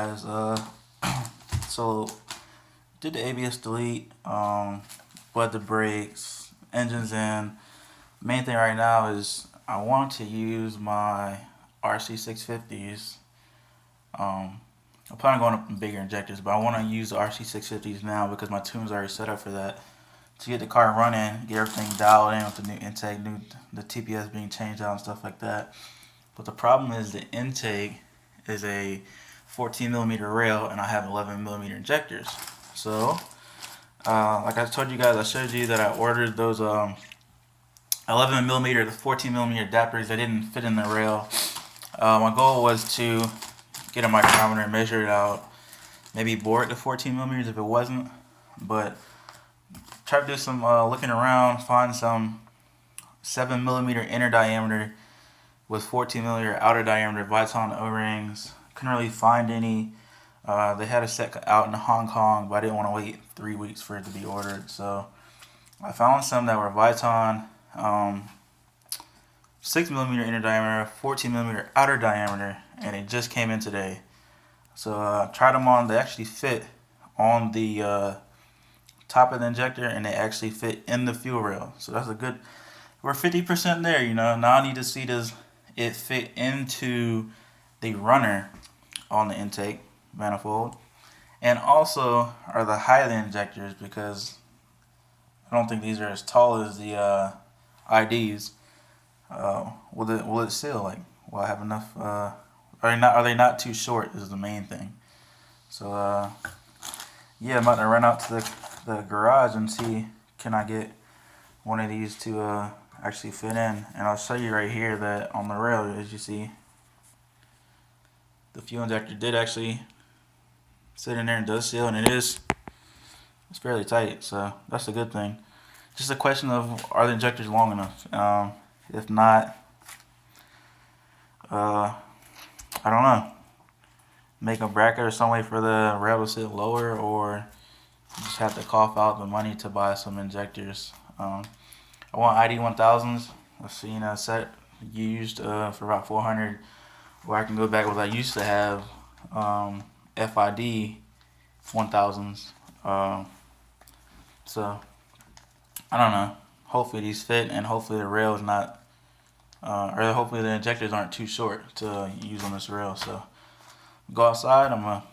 guys. So did the ABS delete, but the brakes, engines in. Main thing right now is I want to use my RC650s. I plan on going up in bigger injectors, but I want to use the RC650s now because my tune's already set up for that. To get the car running, get everything dialed in with the new intake, the TPS being changed out and stuff like that. But the problem is the intake is a 14 millimeter rail and I have 11 millimeter injectors. So, like I told you guys, I showed you that I ordered those 11 millimeter to 14 millimeter adapters. They didn't fit in the rail. My goal was to get a micrometer and measure it out. Maybe bore it to 14 millimeters if it wasn't, but try to do some looking around, find some 7 millimeter inner diameter with 14 millimeter outer diameter Viton O-rings. Couldn't really find any. They had a set out in Hong Kong, but I didn't want to wait 3 weeks for it to be ordered. So I found some that were Viton 6 millimeter inner diameter, 14 millimeter outer diameter, and it just came in today. So tried them on. They actually fit on the top of the injector, and they actually fit in the fuel rail. So that's a good. We're 50% there, you know. Now I need to see does it fit into the runner on the intake manifold, and also are the height of the injectors, because I don't think these are as tall as the IDs. Will it seal? Like, will I have enough? Are they not too short? Is the main thing. So yeah, I'm about to run out to the garage and see can I get one of these to actually fit in. And I'll show you right here that on the rail, as you see, the fuel injector did actually sit in there and does seal, and it's fairly tight, so that's a good thing. Just a question of, are the injectors long enough? If not, I don't know. Make a bracket or some way for the rail to sit lower, or just have to cough out the money to buy some injectors. I want ID 1000s. I've seen a set used for about 400, where I can go back with what I used to have, FID 1000s. So I don't know. Hopefully these fit, and hopefully the rail is not, or hopefully the injectors aren't too short to use on this rail. So go outside. I'm gonna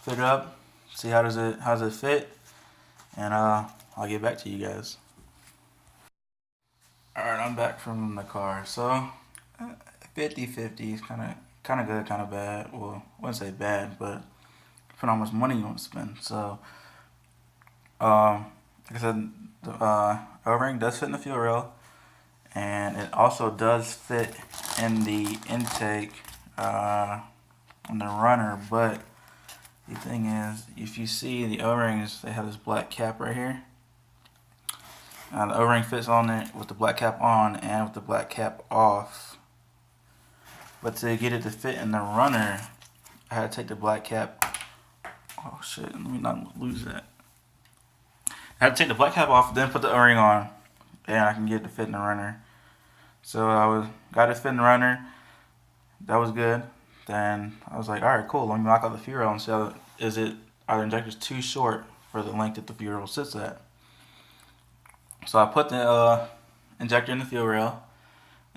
fit it up, see how does it fit, and I'll get back to you guys. Alright, I'm back from the car. So 50-50 is kind of good, kind of bad. Well, I wouldn't say bad, but depending on how much money you want to spend. So like I said, the O-ring does fit in the fuel rail, and it also does fit in the intake on the runner. But the thing is, if you see the O-rings, they have this black cap right here. The O-ring fits on it with the black cap on and with the black cap off. But to get it to fit in the runner, I had to take the black cap. Oh shit! Let me not lose that. I had to take the black cap off, then put the O-ring on, and I can get it to fit in the runner. So got it fit in the runner. That was good. Then I was like, all right, cool. Let me lock out the fuel rail and see how are the injectors too short for the length that the fuel rail sits at. So I put the injector in the fuel rail,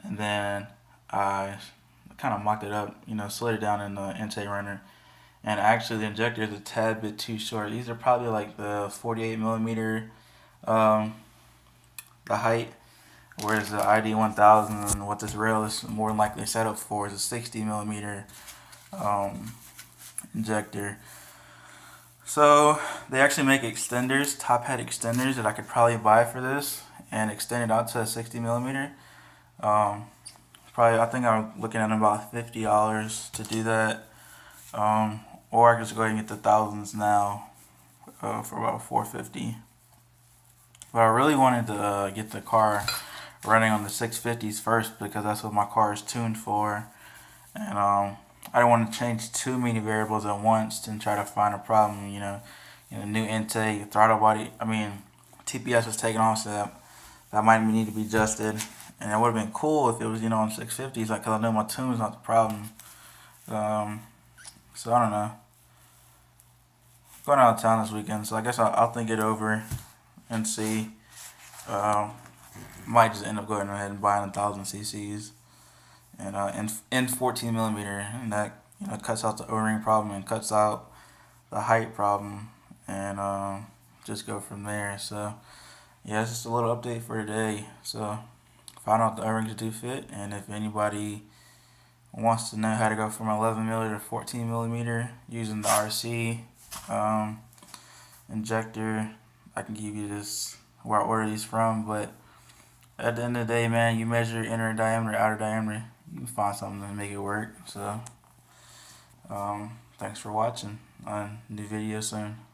and then I kind of mocked it up, slid it down in the intake runner. And actually the injector is a tad bit too short. These are probably like the 48 millimeter, the height, whereas the ID 1000 and what this rail is more than likely set up for is a 60 millimeter injector. So they actually make extenders, top head extenders, that I could probably buy for this and extend it out to a 60 millimeter. I think I'm looking at about $50 to do that. Or I can just go ahead and get the thousands now for about $450. But I really wanted to get the car running on the 650s first, because that's what my car is tuned for. And I don't want to change too many variables at once and try to find a problem. New intake, throttle body. TPS was taken off, so that might need to be adjusted. And it would have been cool if it was, on 650s, because I know my tune's not the problem. So I don't know. going out of town this weekend, so I guess I'll think it over and see. Um, might just end up going ahead and buying 1,000 cc's and in 14 millimeter, and that cuts out the O-ring problem and cuts out the height problem, and just go from there. So yeah, it's just a little update for today. So found out the O-rings do fit, and if anybody wants to know how to go from 11 millimeter to 14 millimeter using the RC injector, I can give you this where I order these from. But at the end of the day, man, you measure inner diameter, outer diameter, you can find something to make it work. So thanks for watching. New video soon.